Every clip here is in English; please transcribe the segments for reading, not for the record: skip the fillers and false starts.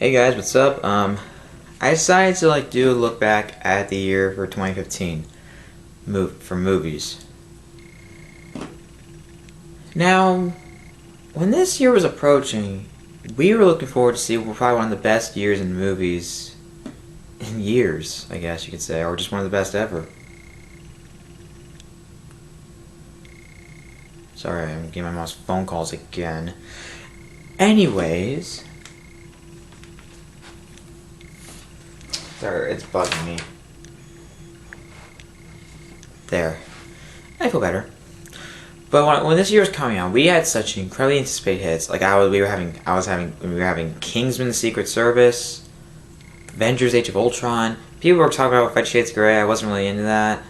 Hey guys, what's up? I decided to do a look back at the year for 2015 for movies. Now, when this year was approaching, we were looking forward to see probably one of the best years in movies in years, I guess you could say, or just one of the best ever. Sorry, I'm getting my mom's phone calls again. Anyways. Sorry, it's bugging me. There. I feel better. But when this year was coming out, we had such incredibly anticipated hits. Like we were having Kingsman: The Secret Service, Avengers: Age of Ultron. People were talking about 50 Shades of Grey. I wasn't really into that.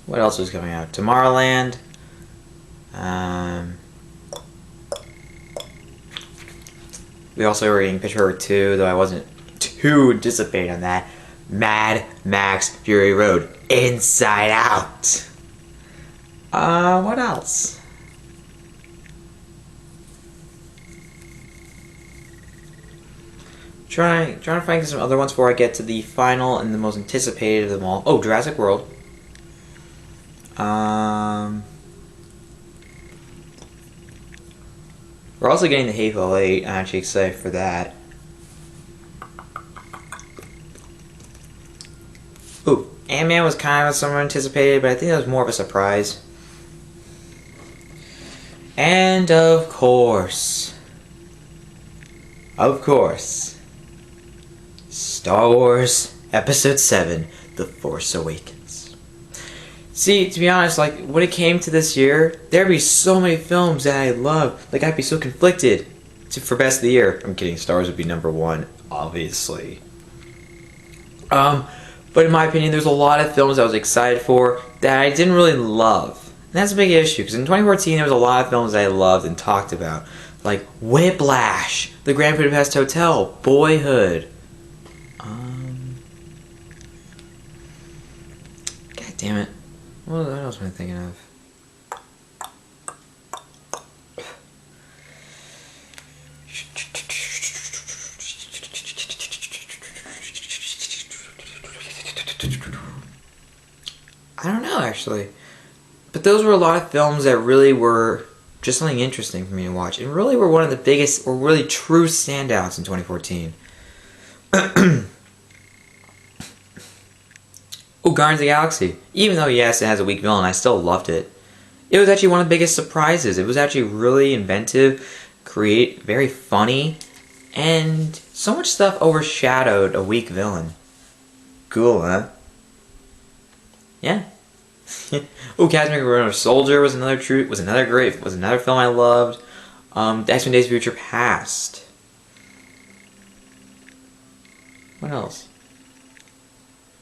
What else was coming out? Tomorrowland. We also were getting Picture Perfect 2, though I wasn't too anticipated on that. Mad Max Fury Road. Inside Out. What else? Trying to find some other ones before I get to the final and the most anticipated of them all. Oh, Jurassic World. We're also getting the Hateful Eight. I'm actually excited for that. Ooh, Ant-Man was kind of somewhat anticipated, but I think that was more of a surprise. And of course, Star Wars Episode 7, The Force Awakens. See, to be honest, when it came to this year, there'd be so many films that I love. I'd be so conflicted for best of the year. I'm kidding, Star Wars would be number one, obviously. But in my opinion, there's a lot of films I was excited for that I didn't really love. And that's a big issue, because in 2014, there was a lot of films that I loved and talked about. Like Whiplash, The Grand Budapest Hotel, Boyhood. God damn it. What else am I thinking of? I don't know, actually. But those were a lot of films that really were just something interesting for me to watch. And really were one of the biggest, or really true standouts in 2014. Oh, Guardians of the Galaxy. Even though, yes, it has a weak villain, I still loved it. It was actually one of the biggest surprises. It was actually really inventive, very funny, and so much stuff overshadowed a weak villain. Cool, huh? Yeah. Oh, Casper Winter Soldier was another film I loved. X-Men Days of Future Past. What else?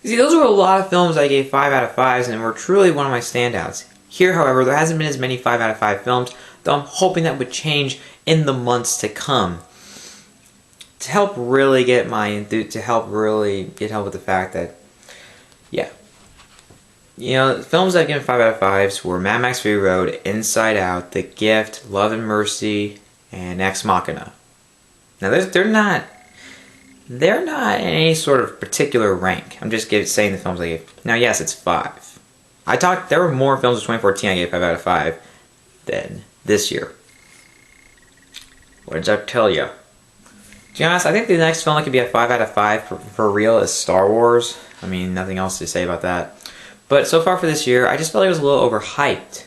See, those were a lot of films I gave 5 out of 5s and were truly one of my standouts. Here, however, there hasn't been as many 5 out of 5 films, though I'm hoping that would change in the months to come. To help really get help with the fact that, yeah. The films I've given 5 out of 5s were Mad Max Fury Road, Inside Out, The Gift, Love and Mercy, and Ex Machina. Now, they're not in any sort of particular rank. I'm just saying the films I gave. Now, yes, it's 5. There were more films in 2014 I gave 5 out of 5 than this year. What did I tell you? To be honest, I think the next film that could be a 5 out of 5 for real is Star Wars. I mean, nothing else to say about that. But so far for this year, I just felt like it was a little overhyped.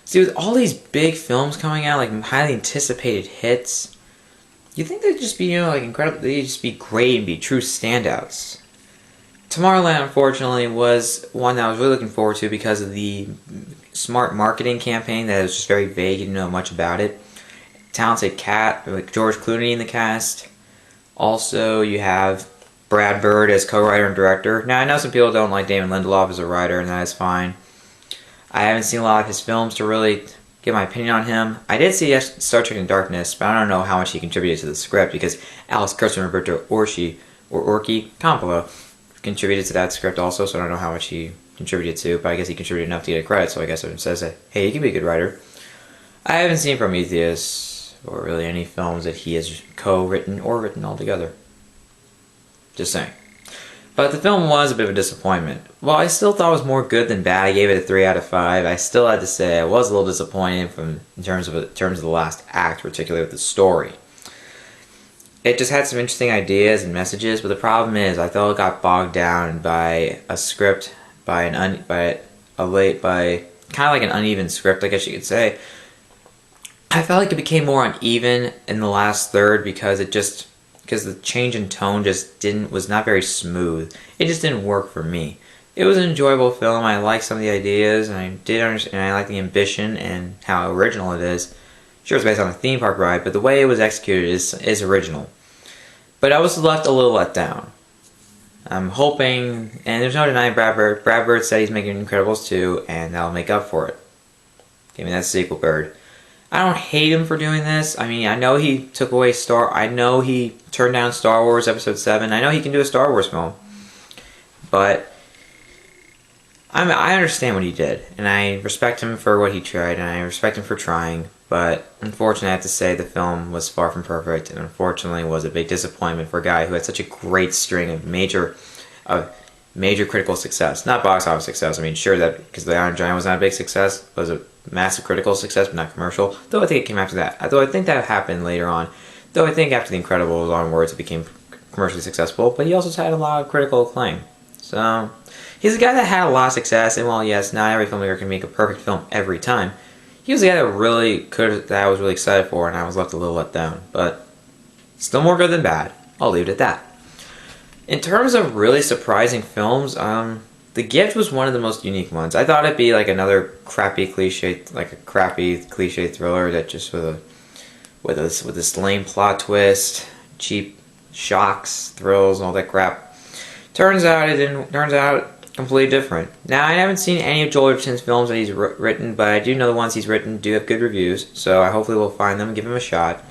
See, with all these big films coming out, highly anticipated hits, you'd think they'd just be, incredible. They'd just be great and be true standouts. Tomorrowland, unfortunately, was one that I was really looking forward to because of the smart marketing campaign that was just very vague. You didn't know much about it. Talented cast, like George Clooney in the cast. Also, you have Brad Bird as co-writer and director. Now, I know some people don't like Damon Lindelof as a writer, and that is fine. I haven't seen a lot of his films to really give my opinion on him. I did see Star Trek in Darkness, but I don't know how much he contributed to the script because Alex Kurtzman and Roberto Orci Campolo contributed to that script also, so I don't know how much he contributed to, but I guess he contributed enough to get a credit, so I guess it says that, hey, he could be a good writer. I haven't seen Prometheus, or really any films that he has co-written or written altogether. Just saying. But the film was a bit of a disappointment. While I still thought it was more good than bad, I gave it a 3 out of 5, I still had to say I was a little disappointed in terms of the last act, particularly with the story. It just had some interesting ideas and messages, but the problem is I felt it got bogged down by a script, by kind of like an uneven script, I guess you could say. I felt like it became more uneven in the last third because the change in tone was not very smooth. It just didn't work for me. It was an enjoyable film. I liked some of the ideas, and I did understand, and I liked the ambition and how original it is. Sure, it's based on a theme park ride, but the way it was executed is original. But I was left a little let down. I'm hoping, and there's no denying Brad Bird. Brad Bird said he's making Incredibles 2, and that'll make up for it. Give me that sequel, Bird. I don't hate him for doing this. I mean, I know he I know he turned down Star Wars Episode 7. I know he can do a Star Wars film. But I understand what he did, and I respect him for what he tried, and I respect him for trying. But unfortunately, I have to say the film was far from perfect, and unfortunately was a big disappointment for a guy who had such a great string of major critical success. Not box office success. I mean, sure, that because The Iron Giant was not a big success, it was a massive critical success, but not commercial. Though I think it came after that. Though I think that happened later on. Though I think after The Incredibles onwards, it became commercially successful. But he also had a lot of critical acclaim. So he's a guy that had a lot of success, and while yes, not every filmmaker can make a perfect film every time, he was a guy that I was really excited for, and I was left a little let down. But still more good than bad. I'll leave it at that. In terms of really surprising films, The Gift was one of the most unique ones. I thought it'd be like another crappy cliche thriller that just with this lame plot twist, cheap shocks, thrills, and all that crap. Turns out completely different. Now, I haven't seen any of Joel Edgerton's films that he's written, but I do know the ones he's written do have good reviews, so I hopefully will find them and give him a shot.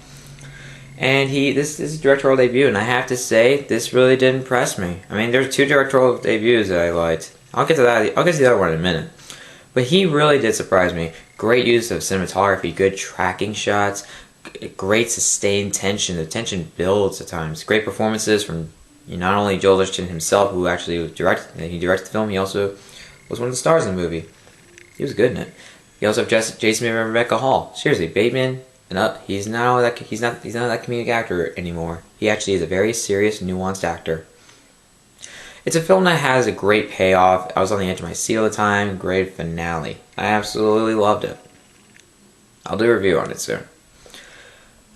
And this is a directorial debut, and I have to say, this really did impress me. I mean, there's 2 directorial debuts that I liked. I'll get to that. I'll get to the other one in a minute. But he really did surprise me. Great use of cinematography, good tracking shots, great sustained tension. The tension builds at times. Great performances from not only Joel Edgerton himself, who actually directed the film, he also was one of the stars in the movie. He was good in it. You also have Jason Bateman and Rebecca Hall. Seriously, Bateman and up. He's not that comedic actor anymore. He actually is a very serious, nuanced actor. It's a film that has a great payoff. I was on the edge of my seat all the time. Great finale. I absolutely loved it. I'll do a review on it soon.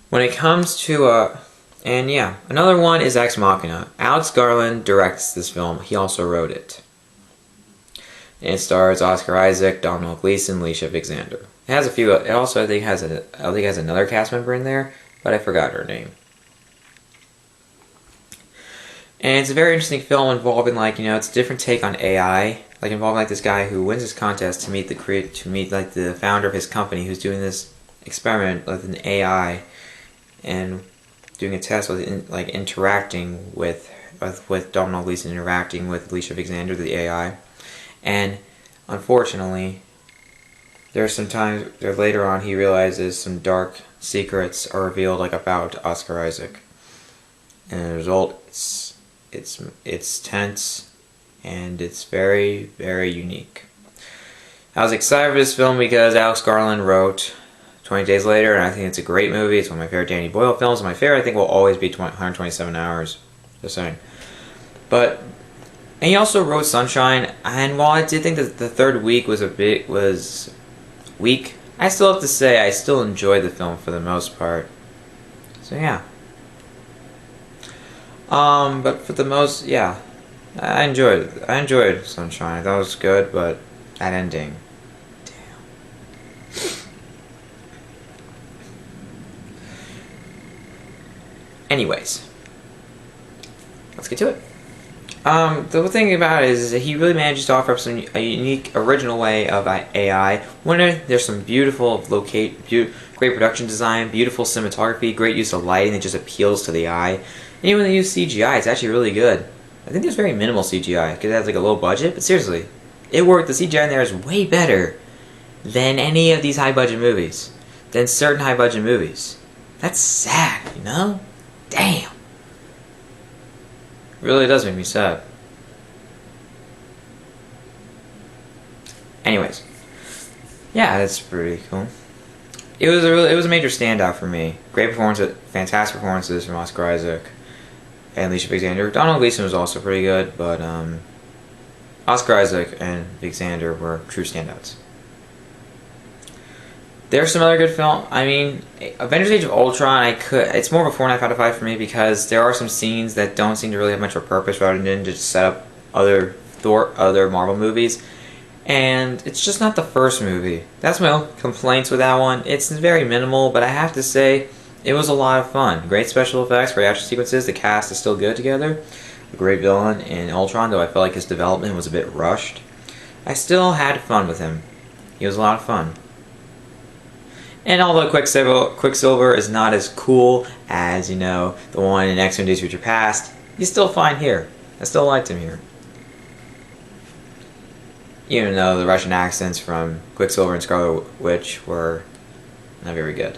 When it comes to another one is Ex Machina. Alex Garland directs this film. He also wrote it. And it stars Oscar Isaac, Domhnall Gleeson, Alicia Vikander. It has a few. It also I think has another cast member in there, but I forgot her name. And it's a very interesting film involving it's a different take on AI, involving this guy who wins this contest to meet the founder of his company who's doing this experiment with an AI and doing a test with interacting with Domhnall Gleeson interacting with Alicia Vikander, the AI, and unfortunately, there's some times there later on he realizes some dark secrets are revealed about Oscar Isaac, and as a result, it's tense and it's very, very unique. I was excited for this film because Alex Garland wrote 20 Days Later, and I think it's a great movie. It's one of my favorite Danny Boyle films. My favorite, I think, will always be 127 Hours. Just saying. And he also wrote Sunshine, and while I did think that the third week was weak, I still have to say I still enjoyed the film for the most part. So yeah. But for the most, yeah, I enjoyed Sunshine. I thought it was good, but that ending, damn. Anyways, let's get to it. The thing about it is that he really manages to offer up a unique, original way of AI. There's some beautiful great production design, beautiful cinematography, great use of lighting that just appeals to the eye. And even when they use CGI, it's actually really good. I think there's very minimal CGI because it has a low budget, but seriously, It worked. The CGI in there is way better than any of these high-budget movies. Than certain high-budget movies. That's sad, you know? Damn. Really does make me sad. Anyways. Yeah, that's pretty cool. It was a major standout for me. Great performance, fantastic performances from Oscar Isaac and Alicia Vikander. Donald Gleason was also pretty good, but Oscar Isaac and Vikander were true standouts. There's some other good film. I mean, Avengers: Age of Ultron. It's more of a 4.5 out of 5 for me because there are some scenes that don't seem to really have much of a purpose, rather than just set up other Marvel movies. And it's just not the first movie. That's my own complaints with that one. It's very minimal, but I have to say, it was a lot of fun. Great special effects, great action sequences. The cast is still good together. A great villain in Ultron, though I felt like his development was a bit rushed. I still had fun with him. He was a lot of fun. And although Quicksilver is not as cool as, you know, the one in X-Men Days of Future Past, he's still fine here. I still liked him here. Even though the Russian accents from Quicksilver and Scarlet Witch were not very good.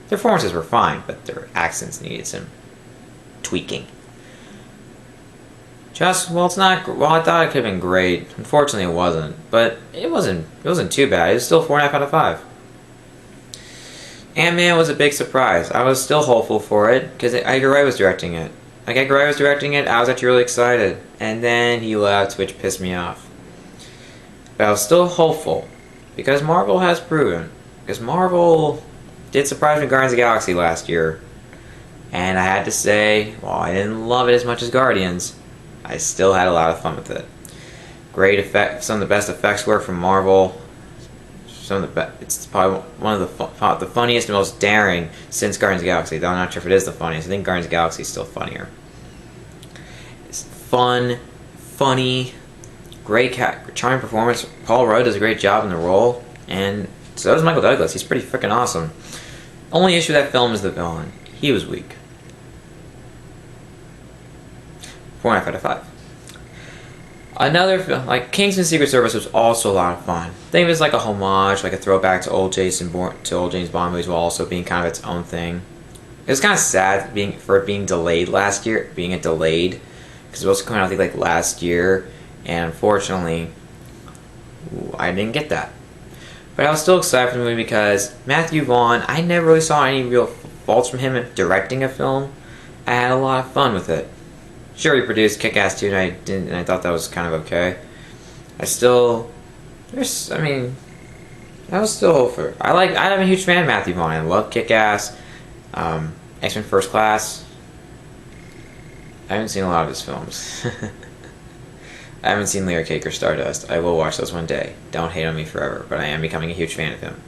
Their performances were fine, but their accents needed some tweaking. Well, it's not. Well, I thought it could have been great. Unfortunately, it wasn't. But it wasn't too bad. It was still 4.5 out of 5. Ant-Man was a big surprise. I was still hopeful for it because Edgar Wright was directing it. Like Edgar Wright was directing it, I was actually really excited, and then he left, which pissed me off. But I was still hopeful, because Marvel has proven. Because Marvel did surprise me with Guardians of the Galaxy last year. And I had to say, while I didn't love it as much as Guardians, I still had a lot of fun with it. Great effect, some of the best effects work from Marvel. It's probably one of the funniest and most daring since Guardians of the Galaxy, though I'm not sure if it is the funniest. I think Guardians of the Galaxy is still funnier. It's fun, funny, great charming performance. Paul Rudd does a great job in the role, and so does Michael Douglas. He's pretty freaking awesome. Only issue with that film is the villain. He was weak. 4.5 out of 5. Another film, like Kingsman Secret Service, was also a lot of fun. I think it was like a homage, like a throwback to old James Bond movies, while also being kind of its own thing. It was kind of sad for it being delayed last year, because it was coming out I think like last year. And unfortunately, I didn't get that. But I was still excited for the movie because Matthew Vaughn, I never really saw any real faults from him in directing a film. I had a lot of fun with it. Sure, he produced Kick-Ass 2, and I thought that was kind of okay. I was still hopeful. I'm a huge fan of Matthew Vaughn. I love Kick-Ass, X-Men First Class. I haven't seen a lot of his films. I haven't seen Layer Cake or Stardust. I will watch those one day. Don't hate on me forever, but I am becoming a huge fan of him.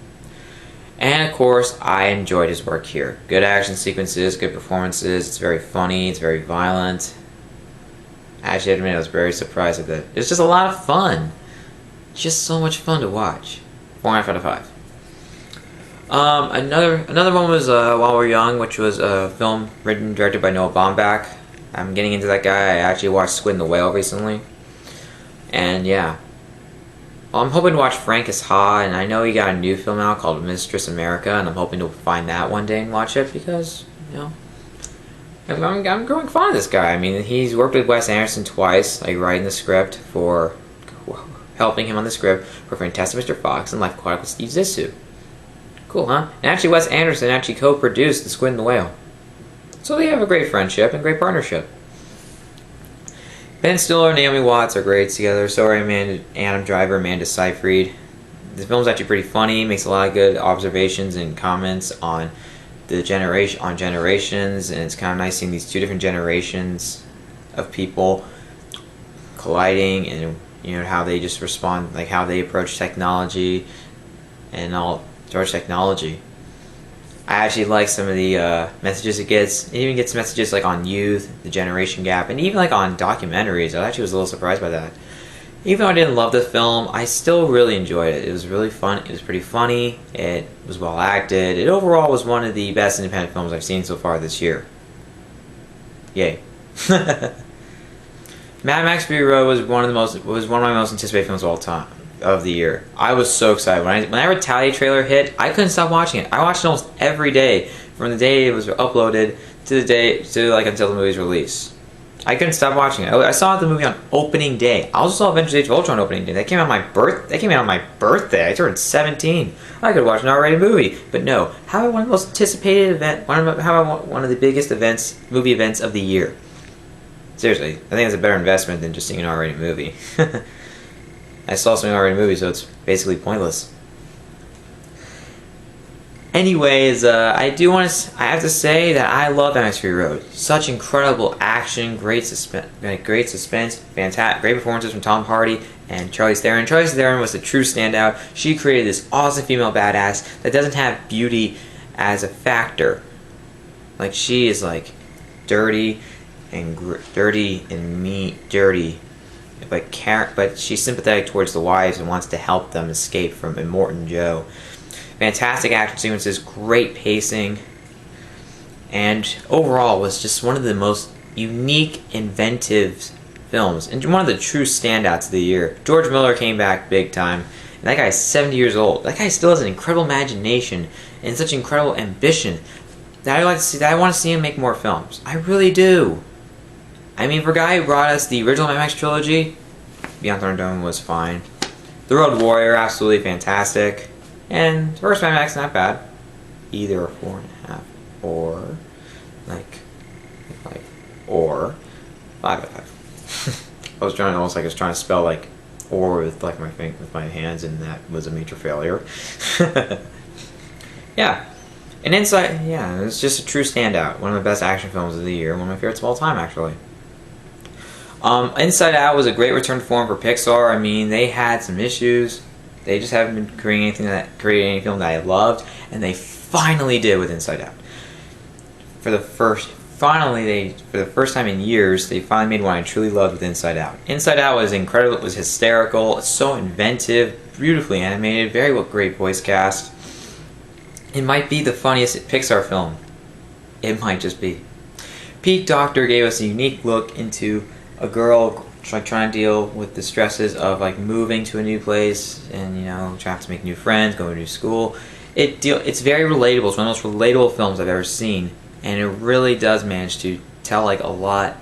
And of course, I enjoyed his work here. Good action sequences, good performances. It's very funny. It's very violent. Actually, I admit I was very surprised at that. It's just a lot of fun. Just so much fun to watch. 4.5 out of 5. Another one was While We're Young, which was a film written and directed by Noah Baumbach. I'm getting into that guy. I actually watched Squid and the Whale recently. And yeah. I'm hoping to watch Frank is Ha, and I know he got a new film out called Mistress America, and I'm hoping to find that one day and watch it because, you know, I'm growing fond of this guy. I mean, he's worked with Wes Anderson twice, like writing the script helping him on the script for Fantastic Mr. Fox and Life Aquatic with Steve Zissou. Cool, huh? And actually, Wes Anderson actually co-produced The Squid and the Whale. So they have a great friendship and great partnership. Ben Stiller and Naomi Watts are great together. So are Adam Driver, Amanda Seyfried. The film's actually pretty funny. Makes a lot of good observations and comments on generations, and it's kind of nice seeing these two different generations of people colliding, and you know how they just respond, like how they approach technology and all towards technology. I actually like some of the messages it gets. It even gets messages like on youth, the generation gap, and even like on documentaries. I actually was a little surprised by that. Even though I didn't love the film, I still really enjoyed it. It was really fun. It was pretty funny. It was well acted. It overall was one of the best independent films I've seen so far this year. Yay. Mad Max Fury Road was one of my most anticipated films of all time of the year. I was so excited when that Retaliate trailer hit. I couldn't stop watching it. I watched it almost every day from the day it was uploaded to until the movie's release. I couldn't stop watching it. I saw the movie on opening day. I also saw Avengers: Age of Ultron on opening day. That came out on my birthday. I turned 17. I could watch an R-rated movie, but no. How about one of the most anticipated one of the biggest movie events of the year? Seriously, I think it's a better investment than just seeing an R-rated movie. I saw some R-rated movies, so it's basically pointless. Anyways, I have to say that I love Mad Max Fury Road. Such incredible action, great suspense, fantastic, great performances from Tom Hardy and Charlize Theron. Charlize Theron was the true standout. She created this awesome female badass that doesn't have beauty as a factor. Like, she is like dirty and but she's sympathetic towards the wives and wants to help them escape from Immortan Joe. Fantastic action sequences, great pacing, and overall was just one of the most unique, inventive films, and one of the true standouts of the year. George Miller came back big time, and that guy's 70 years old. That guy still has an incredible imagination and such incredible ambition that I want to see him make more films. I really do. I mean, for a guy who brought us the original Mad Max trilogy, Beyond Thunderdome was fine. The Road Warrior, absolutely fantastic. And the first Mad Max, not bad. Either a 4.5 or or 5 out of 5. I was trying to spell like or with my hands, and that was a major failure. Yeah. And Inside, yeah, it's just a true standout. One of the best action films of the year. One of my favorites of all time, actually. Inside Out was a great return to form for Pixar. I mean, they had some issues. They just haven't been creating any film that I loved, and they finally did with Inside Out. For the first time in years, they finally made one I truly loved with Inside Out. Inside Out was incredible. It was hysterical. It's so inventive, beautifully animated, great voice cast. It might be the funniest Pixar film. It might just be. Pete Docter gave us a unique look into a girl trying to deal with the stresses of moving to a new place and trying to make new friends, going to new school. It's very relatable. It's one of the most relatable films I've ever seen, and it really does manage to tell a lot.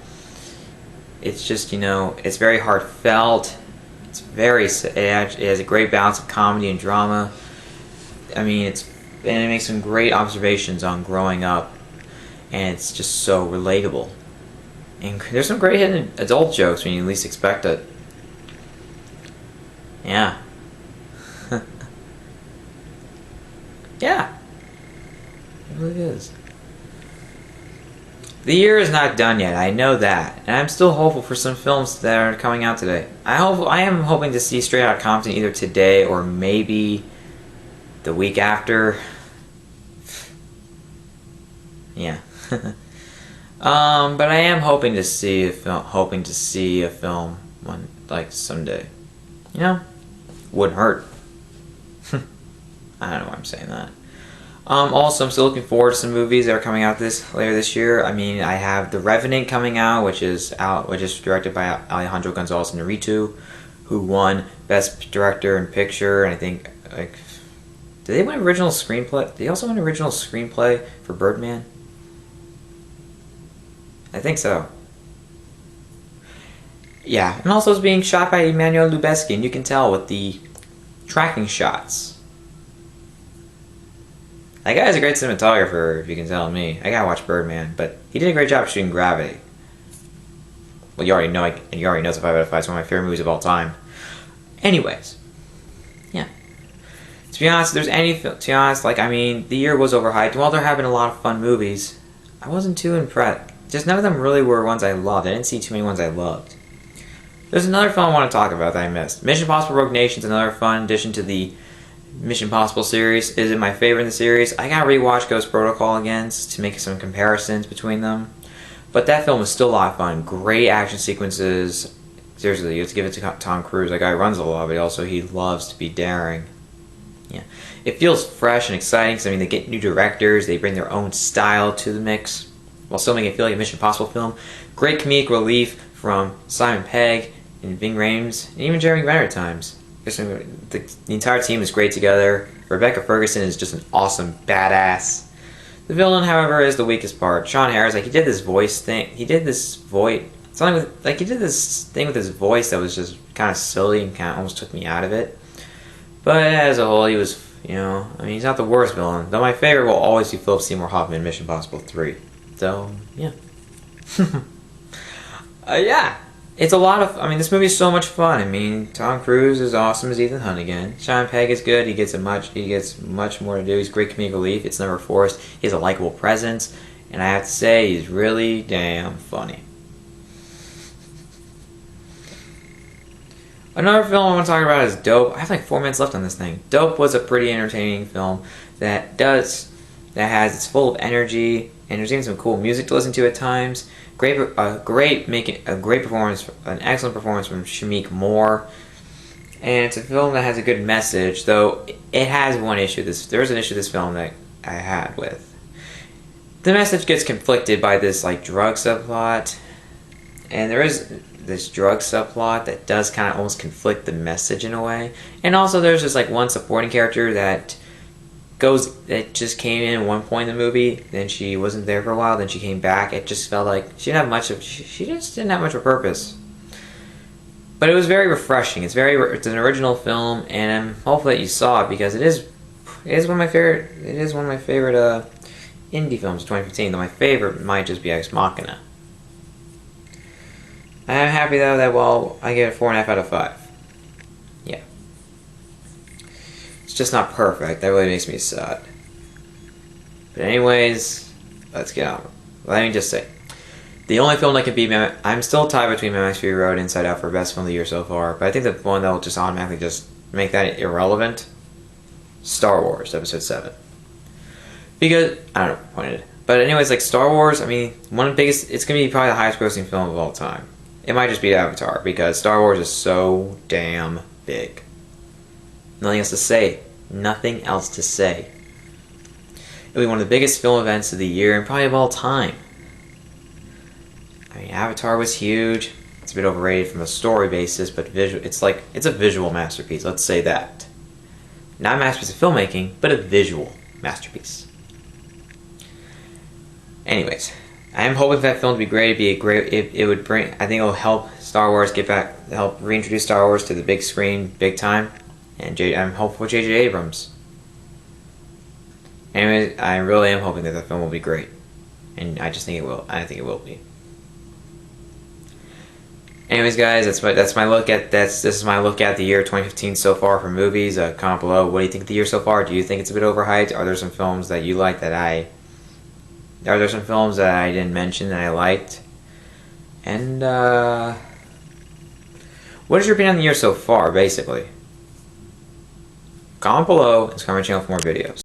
It's just it's very heartfelt. It has a great balance of comedy and drama. I mean, it makes some great observations on growing up, and it's just so relatable. And there's some great hidden adult jokes when you least expect it. Yeah. Yeah. It really is. The year is not done yet, I know that. And I'm still hopeful for some films that are coming out today. I am hoping to see Straight Outta Compton either today or maybe the week after. Yeah. But I am hoping to see a film one someday. Wouldn't hurt. I don't know why I'm saying that. Also, I'm still looking forward to some movies that are coming out later this year. I mean, I have The Revenant coming out, which is directed by Alejandro González Iñárritu, who won Best Director and Picture, and I think did they win original screenplay? Did they also win original screenplay for Birdman? I think so. Yeah, and also it's being shot by Emmanuel Lubezki, and you can tell with the tracking shots. That guy's a great cinematographer, if you can tell me. I gotta watch Birdman, but he did a great job shooting Gravity. Well, you already know it's a 5 out of 5. It's one of my favorite movies of all time. Anyways, yeah. To be honest, the year was overhyped. While there have been a lot of fun movies, I wasn't too impressed. Just none of them really were ones I loved. I didn't see too many ones I loved. There's another film I want to talk about that I missed. Mission Impossible Rogue Nation is another fun addition to the Mission Impossible series. Is it my favorite in the series? I gotta rewatch Ghost Protocol again to make some comparisons between them. But that film was still a lot of fun. Great action sequences. Seriously, you have to give it to Tom Cruise. That guy runs a lot, but he loves to be daring. Yeah, it feels fresh and exciting because they get new directors. They bring their own style to the mix while still making it feel like a Mission Impossible film. Great comedic relief from Simon Pegg and Ving Rhames and even Jeremy Renner at times. The entire team is great together. Rebecca Ferguson is just an awesome badass. The villain, however, is the weakest part. Sean Harris, like, he did this voice thing. He did this voice. Something with, like, he did this thing with his voice that was just kind of silly and kind of almost took me out of it. But as a whole, he was, you know, I mean, he's not the worst villain. Though my favorite will always be Philip Seymour Hoffman in Mission Impossible 3. So, yeah. Yeah. It's a lot of, I mean, this movie is so much fun. I mean, Tom Cruise is awesome as Ethan Hunt again. Sean Pegg is good. He gets much more to do. He's great comedic relief. It's never forced. He has a likable presence. And I have to say, he's really damn funny. Another film I want to talk about is Dope. I have like 4 minutes left on this thing. Dope was a pretty entertaining film it's full of energy, and there's even some cool music to listen to at times. Great performance, an excellent performance from Shameik Moore. And it's a film that has a good message, though it has one issue. There's an issue with this film that I had with. The message gets conflicted by this like drug subplot, and there is this drug subplot that does kind of almost conflict the message in a way. And also there's just like one supporting character that just came in at one point in the movie, then she wasn't there for a while, then she came back. It just felt like she just didn't have much of a purpose. But it was very refreshing. It's an original film, and I'm hopeful that you saw it because it is one of my favorite indie films of 2015, though my favorite might just be Ex Machina. I'm happy though that I get a 4.5 out of 5. Yeah. It's just not perfect. That really makes me sad. But anyways, let's get on. Let me just say, the only film that can beat me, I'm still tied between Mad Max Fury Road and Inside Out for best film of the year so far, but I think the one that will just automatically just make that irrelevant, Star Wars Episode 7. Because, I don't know, pointed. But anyways, like Star Wars, I mean, it's going to be probably the highest grossing film of all time. It might just be Avatar, because Star Wars is so damn big. Nothing else to say. Nothing else to say. It'll be one of the biggest film events of the year and probably of all time. I mean, Avatar was huge. It's a bit overrated from a story basis, but it's a visual masterpiece. Let's say that. Not a masterpiece of filmmaking, but a visual masterpiece. Anyways, I am hoping for that film to be great. It would bring. I think it'll help Star Wars help reintroduce Star Wars to the big screen, big time. And I'm hopeful for J.J. Abrams. Anyways, I really am hoping that the film will be great, and I just think it will. I think it will be. Anyways, guys, this is my look at the year 2015 so far for movies. Comment below. What do you think of the year so far? Do you think it's a bit overhyped? Are there some films that you like Are there some films that I didn't mention that I liked? And what is your opinion on the year so far? Basically, comment below and subscribe to my channel for more videos.